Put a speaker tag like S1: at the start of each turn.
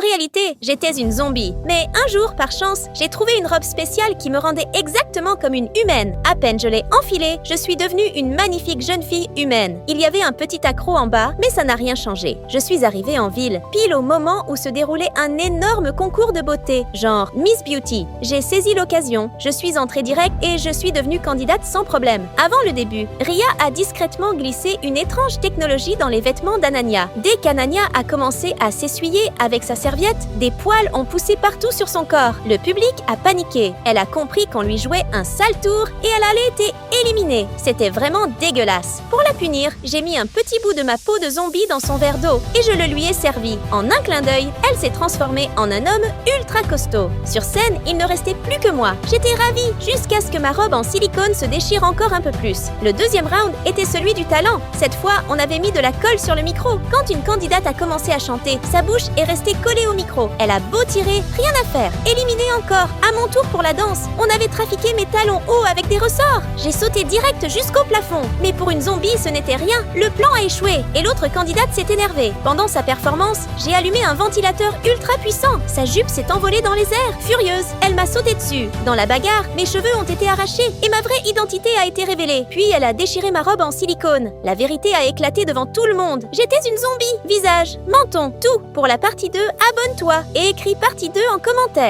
S1: réalité, j'étais une zombie. Mais un jour, par chance, j'ai trouvé une robe spéciale qui me rendait exactement comme une humaine. À peine je l'ai enfilée, je suis devenue une magnifique jeune fille humaine. Il y avait un petit accroc en bas, mais ça n'a rien changé. Je suis arrivée en ville, pile au moment où se déroulait un énorme concours de beauté, genre Miss Beauty. J'ai saisi l'occasion, je suis entrée direct et je suis devenue candidate sans problème. Avant le début, Ria a discrètement glissé une étrange technologie dans les vêtements d'Anania. Dès qu'Anania a commencé à s'essuyer avec sa serviette, des poils ont poussé partout sur son corps. Le public a paniqué. Elle a compris qu'on lui jouait un sale tour et elle allait être éliminée. C'était vraiment dégueulasse. Pour la punir, j'ai mis un petit bout de ma peau de zombie dans son verre d'eau et je le lui ai servi. En un clin d'œil, elle s'est transformée en un homme ultra costaud. Sur scène, il ne restait plus que moi. J'étais ravie jusqu'à ce que ma robe en silicone se déchire encore un peu plus. Le deuxième round était celui du talent. Cette fois, on avait mis de la colle sur le micro. Quand une candidate a commencé à chanter, sa bouche est restée collée au micro. Elle a beau tirer, rien à faire. Éliminée encore. À mon tour pour la danse. On avait trafiqué mes talons hauts avec des ressorts. J'ai sauté direct jusqu'au plafond. Mais pour une zombie, ce n'était rien. Le plan a échoué et l'autre candidate s'est énervée. Pendant sa performance, j'ai allumé un ventilateur ultra puissant. Sa jupe s'est envolée dans les airs. Furieuse, elle m'a sauté dessus. Dans la bagarre, mes cheveux ont été arrachés et ma vraie identité a été révélée. Puis elle a déchiré ma robe en silicone. La vérité a éclaté devant tout le monde. J'étais une zombie. Visage, menton, tout. Pour la partie 2, abonne-toi et écris partie 2 en commentaire.